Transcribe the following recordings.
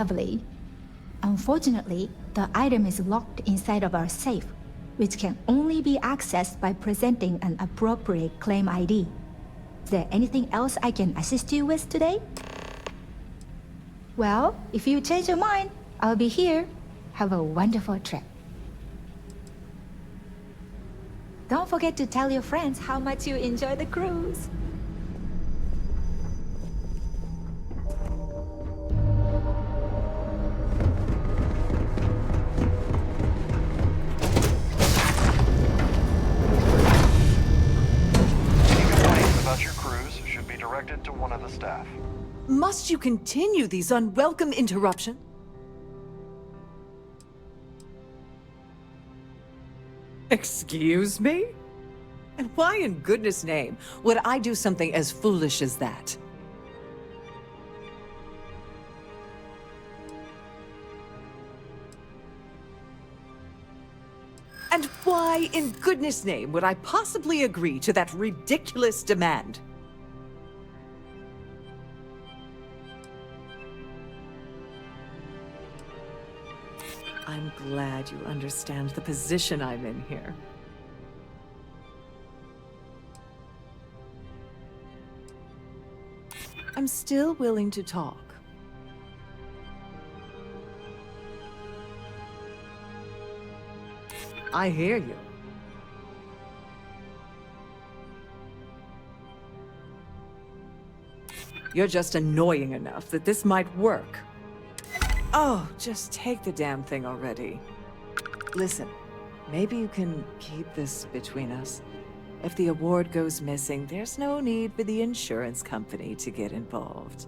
Lovely. Unfortunately, the item is locked inside of our safe, which can only be accessed by presenting an appropriate claim ID. Is there anything else I can assist you with today? Well, if you change your mind, I'll be here. Have a wonderful trip. Don't forget to tell your friends how much you enjoy the cruise. To one of the staff. Must you continue these unwelcome interruptions? Excuse me? And why in goodness name would I do something as foolish as that? And why in goodness name would I possibly agree to that ridiculous demand? I'm glad you understand the position I'm in here. I'm still willing to talk. I hear you. You're just annoying enough that this might work. Oh, just take the damn thing already. Listen, maybe you can keep this between us. If the award goes missing, there's no need for the insurance company to get involved.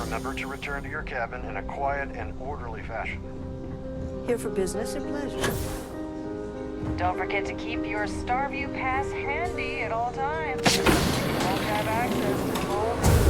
Remember to return to your cabin in a quiet and orderly fashion. Here for business or pleasure? Don't forget to keep your Starview pass handy at all times. You won't have access to the whole room.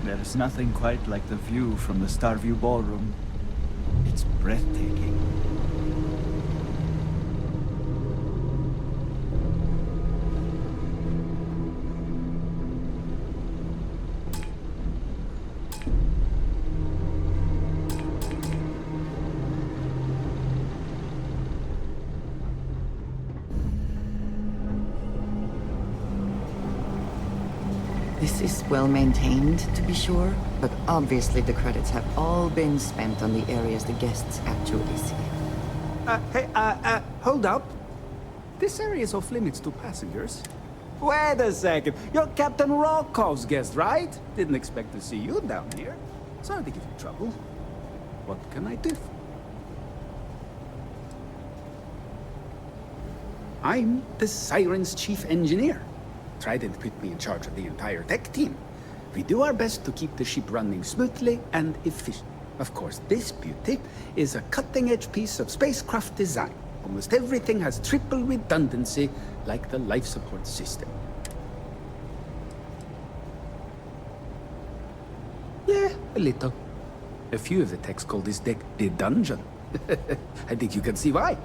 There's nothing quite like the view from the Starview ballroom. It's breathtaking. This is well maintained, to be sure, but obviously the credits have all been spent on the areas the guests actually see. Hold up. This area is off limits to passengers. Wait a second. You're Captain Rocko's guest, right? Didn't expect to see you down here. Sorry to give you trouble. What can I do? I'm the Siren's chief engineer. Trident put me in charge of the entire tech team. We do our best to keep the ship running smoothly and efficient. Of course, this beauty is a cutting-edge piece of spacecraft design. Almost everything has triple redundancy, like the life support system. Yeah, a little. A few of the techs call this deck the dungeon. I think you can see why.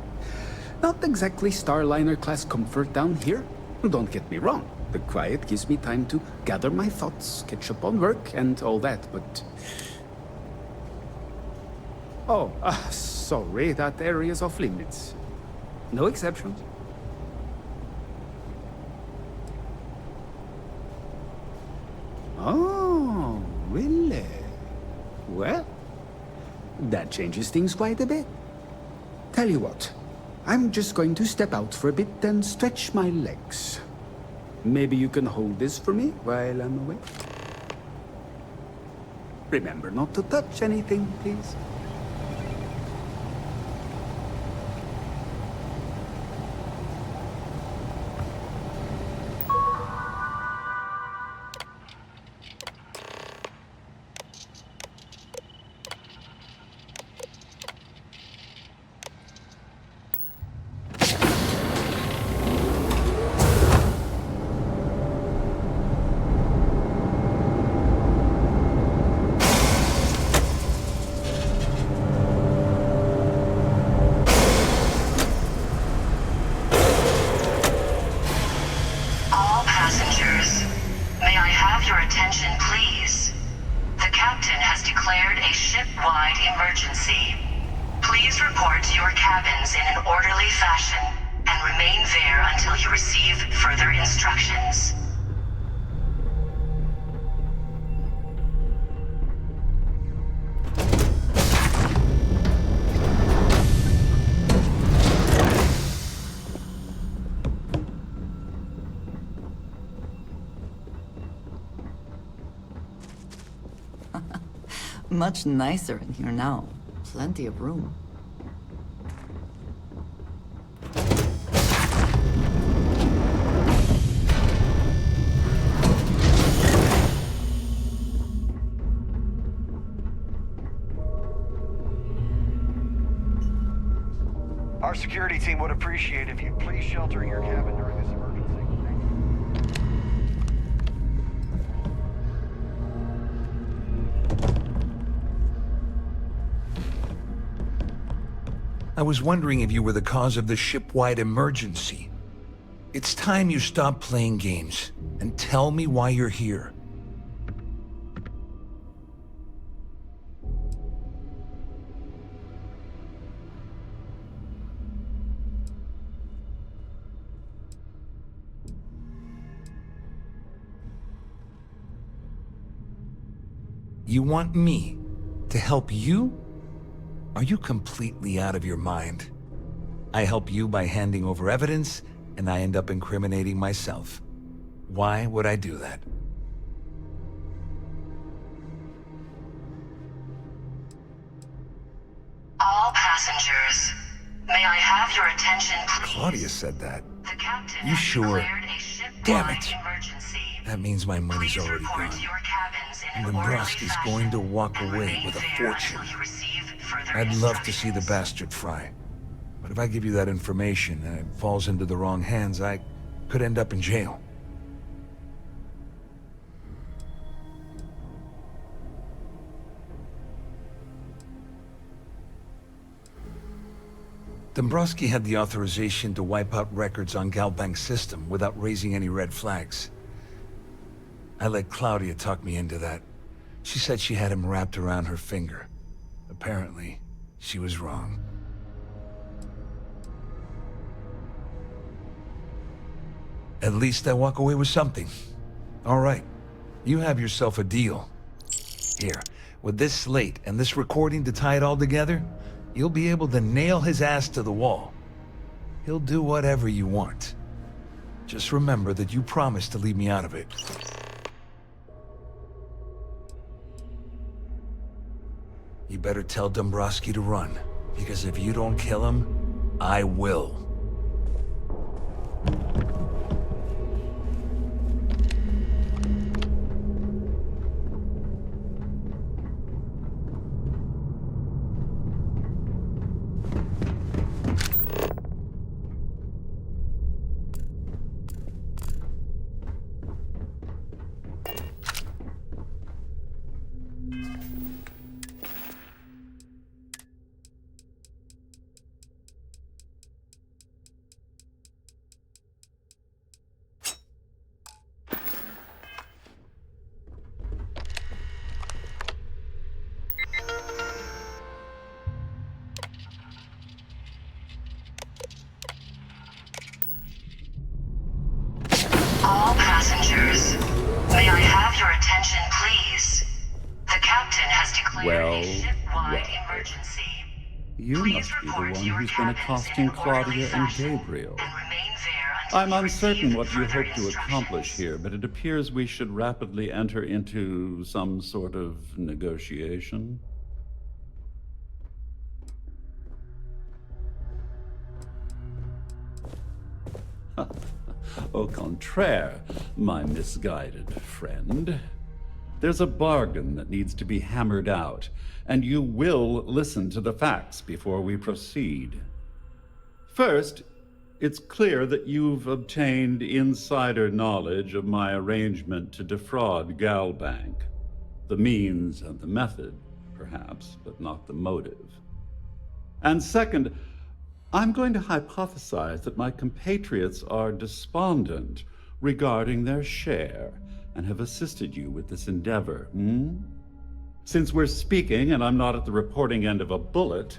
Not exactly Starliner-class comfort down here. Don't get me wrong. The quiet gives me time to gather my thoughts, catch up on work, and all that, but... Oh, sorry, that area's off limits. No exceptions. Oh, really? Well, that changes things quite a bit. Tell you what, I'm just going to step out for a bit and stretch my legs. Maybe you can hold this for me while I'm away? Remember not to touch anything, please. Much nicer in here now. Plenty of room. Our security team would appreciate if you'd please shelter in your cabin during this emergency. I was wondering if you were the cause of the ship-wide emergency. It's time you stop playing games and tell me why you're here. You want me to help you? Are you completely out of your mind? I help you by handing over evidence, and I end up incriminating myself. Why would I do that? All passengers, may I have your attention, please? Claudia said that. The captain You has sure? declared a ship-wide Damn it. emergency. That means my money's Please already report gone. to your cabins in And an orderly Dombrowski's fashion, going to walk and away remain with a there fortune. until you receive further I'd love to see the instructions. bastard fry. But if I give you that information and it falls into the wrong hands, I could end up in jail. Dombrowski had the authorization to wipe out records on Galbank's system without raising any red flags. I let Claudia talk me into that. She said she had him wrapped around her finger. Apparently, she was wrong. At least I walk away with something. All right, you have yourself a deal. Here, with this slate and this recording to tie it all together, you'll be able to nail his ass to the wall. He'll do whatever you want. Just remember that you promised to leave me out of it. You better tell Dombrowski to run, because if you don't kill him, I will. All passengers, may I have your attention, please? The captain has declared a ship-wide emergency. You Please must be the report one to your who's been cabins accosting in an orderly Claudia and fashion, Gabriel. and remain there until I'm you uncertain receive what you further hope to accomplish instructions. here, but it appears we should rapidly enter into some sort of negotiation. Au contraire, my misguided friend. There's a bargain that needs to be hammered out, and you will listen to the facts before we proceed. First, it's clear that you've obtained insider knowledge of my arrangement to defraud Galbank. The means and the method, perhaps, but not the motive. And second, I'm going to hypothesize that my compatriots are despondent regarding their share and have assisted you with this endeavor. Since we're speaking and I'm not at the reporting end of a bullet,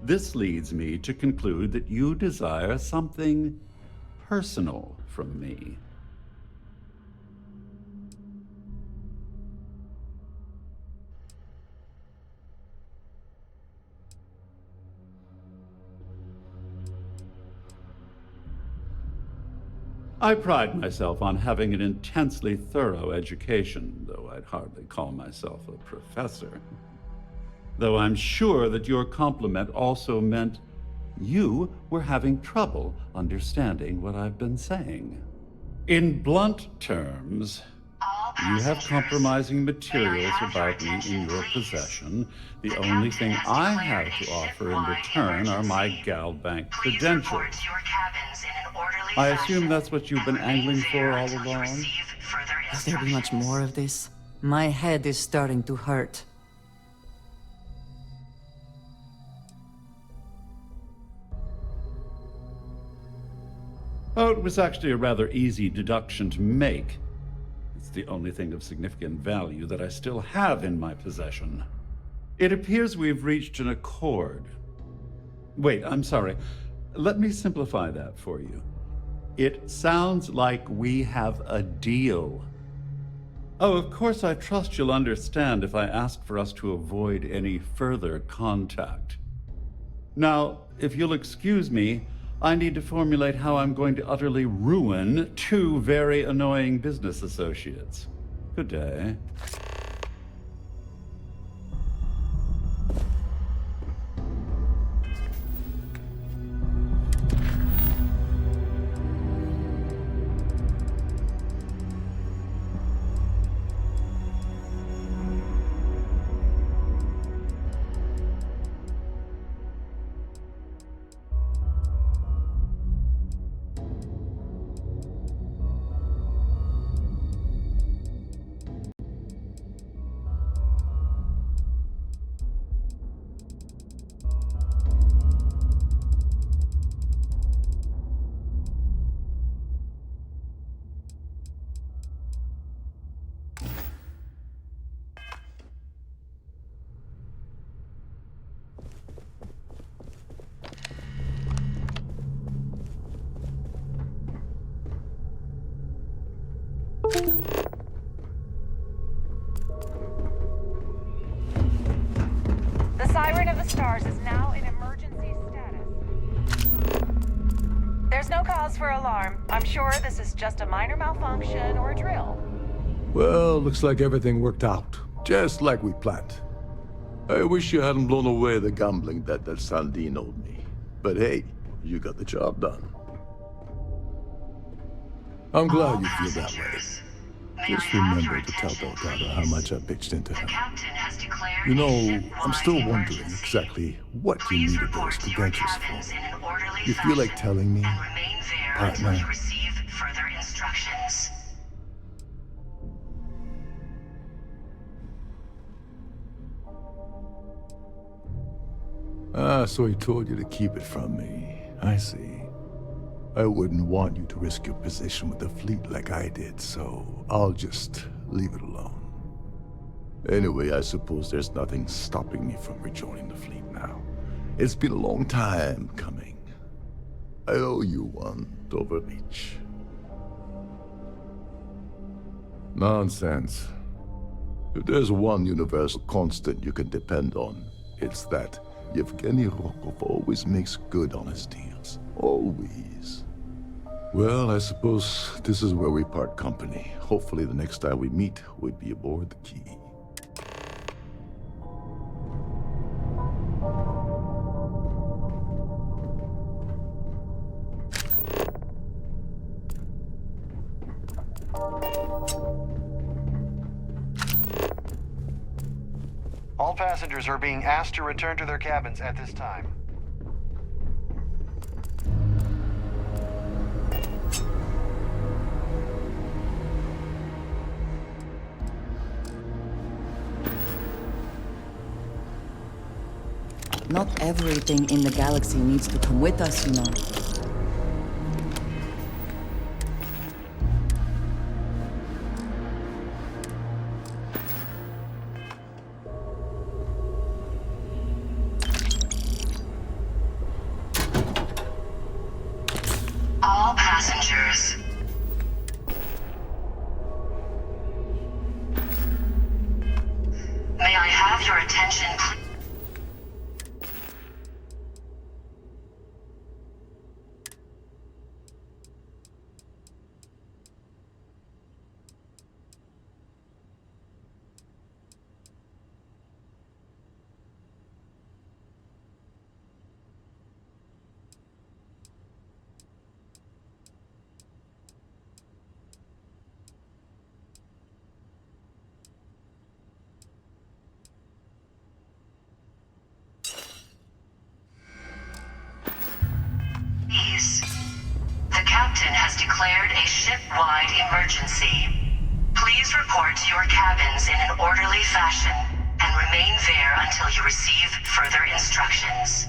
this leads me to conclude that you desire something personal from me. I pride myself on having an intensely thorough education, though I'd hardly call myself a professor. Though I'm sure that your compliment also meant you were having trouble understanding what I've been saying. In blunt terms, you have compromising materials about me in your possession. The only thing I have to offer in return are my Galbank credentials. I assume that's what you've been angling for all along? Will there be much more of this? My head is starting to hurt. Oh, it was actually a rather easy deduction to make. It's the only thing of significant value that I still have in my possession. It appears we've reached an accord. Wait, I'm sorry. Let me simplify that for you. It sounds like we have a deal. Oh, of course, I trust you'll understand if I ask for us to avoid any further contact. Now, if you'll excuse me, I need to formulate how I'm going to utterly ruin two very annoying business associates. Good day. the stars is now in emergency status. There's no cause for alarm. I'm sure this is just a minor malfunction or a drill. Well, looks like everything worked out, just like we planned. I wish you hadn't blown away the gambling debt that Sandine owed me. But hey, you got the job done. I'm glad you feel that way. Just remember to tell Delgado how much I pitched into him. You know, I'm still wondering exactly what you needed those credentials for. You feel like telling me, partner? Ah, so he told you to keep it from me. I see. I wouldn't want you to risk your position with the fleet like I did, so I'll just leave it alone. Anyway, I suppose there's nothing stopping me from rejoining the fleet now. It's been a long time coming. I owe you one, Dover Beach. Nonsense. If there's one universal constant you can depend on, it's that Yevgeny Rokov always makes good on his deals. Always. Well, I suppose this is where we part company. Hopefully the next time we meet, we'll be aboard the Key. All passengers are being asked to return to their cabins at this time. Not everything in the galaxy needs to come with us, you know. All passengers. May I have your attention, please? The captain has declared a ship-wide emergency. Please report to your cabins in an orderly fashion and remain there until you receive further instructions.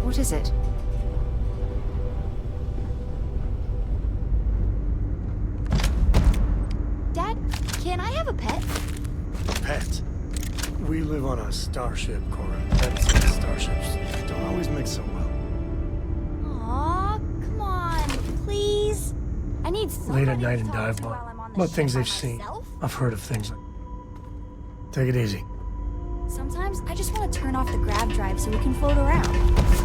What is it? Dad, can I have a pet? Pet? We live on a starship, Cora. Pets and starships don't always mix so well. Aw, come on, please. I need somebody Late at night to in talk dive to bar. while I'm on the About ship things by they've seen. myself. I've heard of things like... Take it easy. Sometimes I just want to turn off the grab drive so we can float around.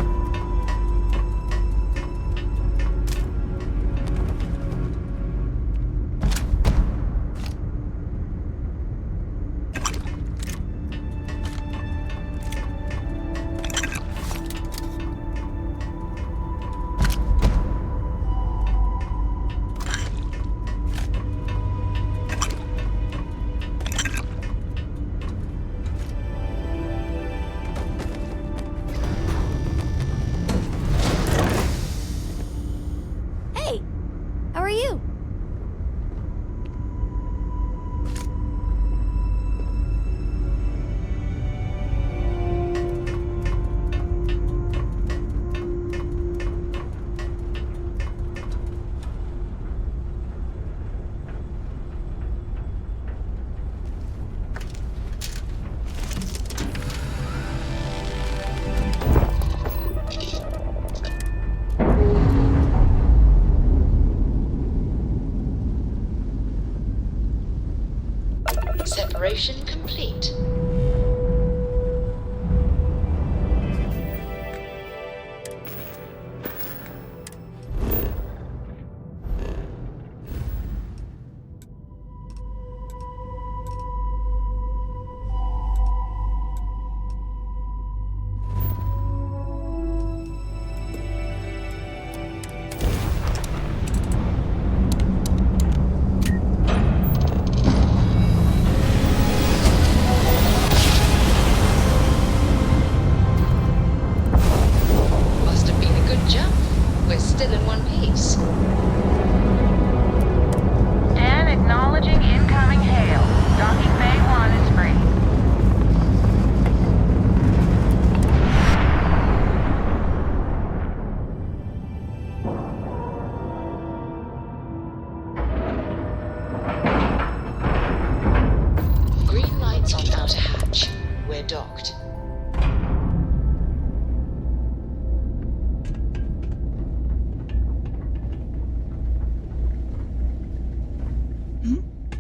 Separation complete.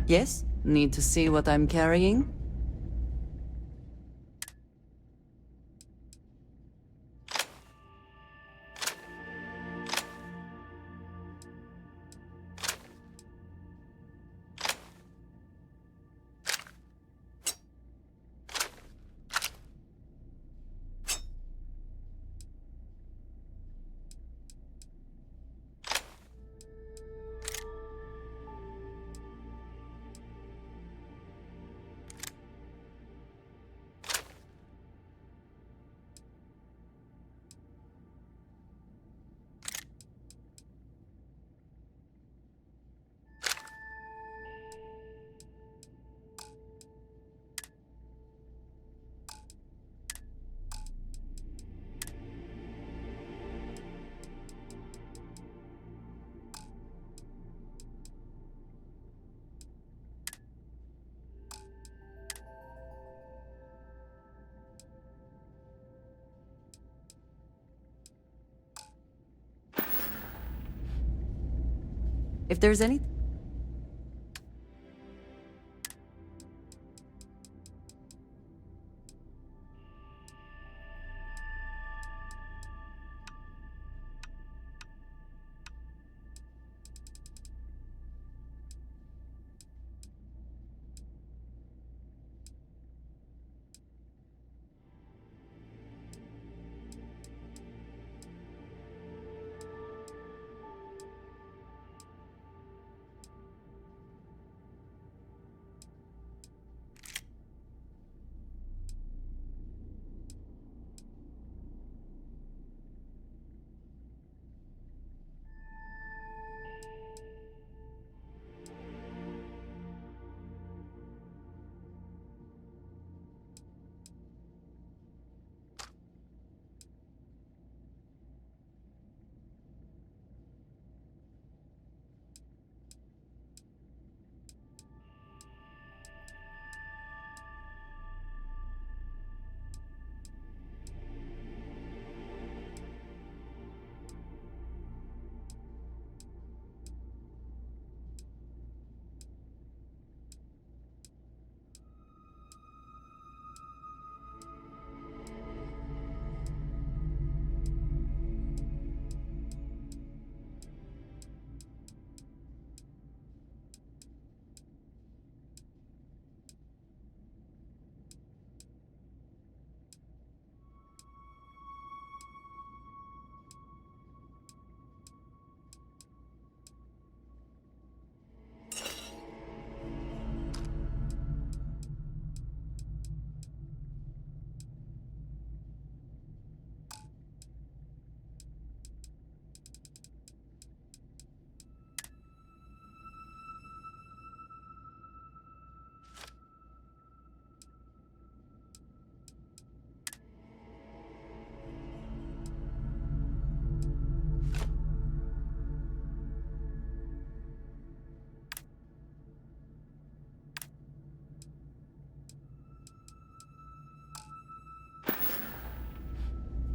Yes? Need to see what I'm carrying? If there's any...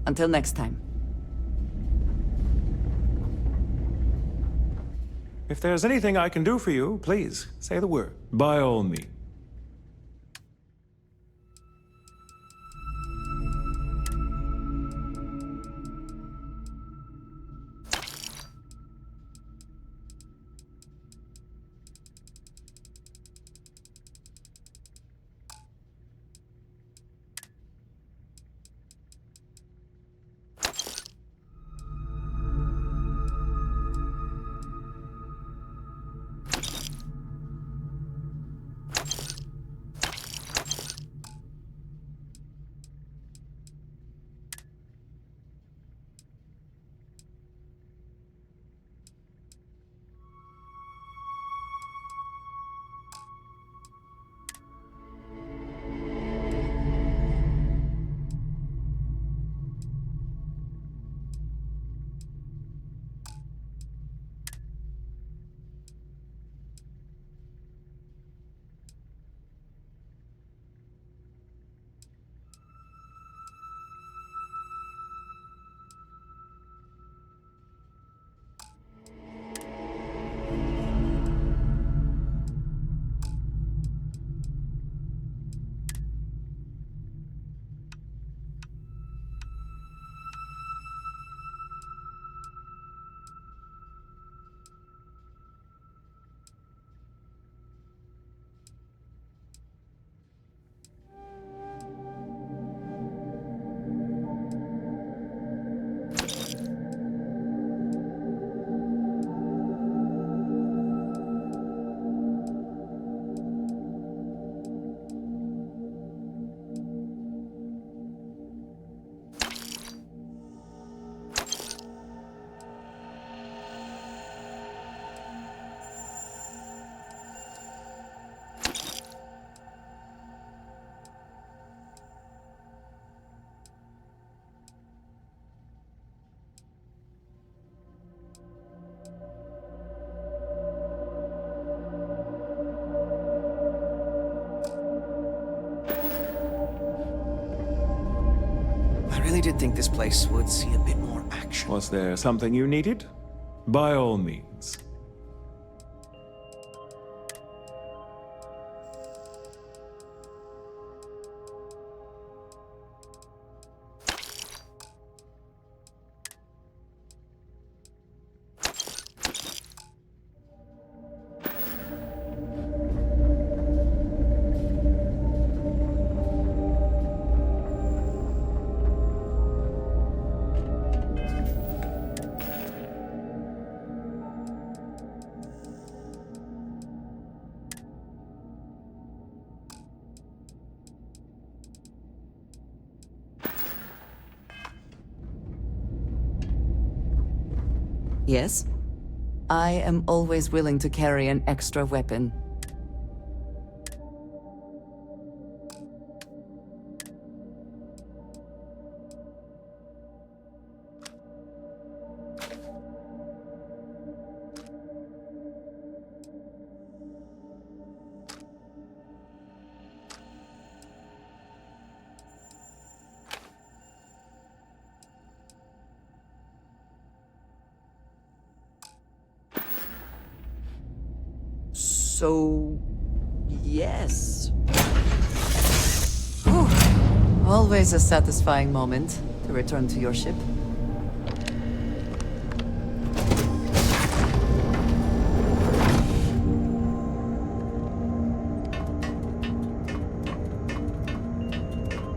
Until next time. If there's anything I can do for you, please, say the word. By all means. did think this place would see a bit more action. Was there something you needed? By all means. Yes? I am always willing to carry an extra weapon. So, yes. Whew. Always a satisfying moment to return to your ship.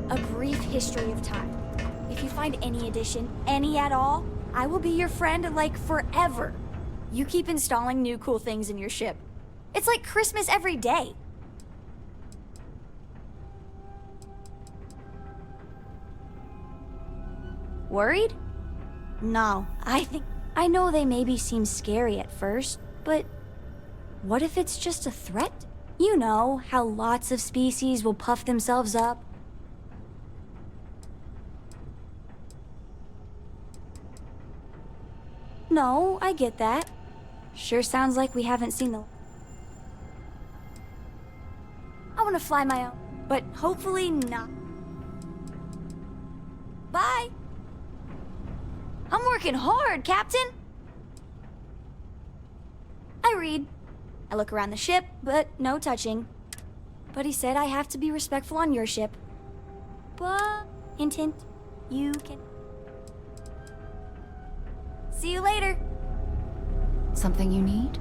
A brief history of time. If you find any addition, any at all, I will be your friend like forever. You keep installing new cool things in your ship. It's like Christmas every day. Worried? No, I know they maybe seem scary at first, but what if it's just a threat? You know, how lots of species will puff themselves up. No, I get that. Sure sounds like we haven't seen the... I want to fly my own, but hopefully not. Bye! I'm working hard, Captain! I read. I look around the ship, but no touching. But he said I have to be respectful on your ship. But, hint hint, you can... See you later. Something you need?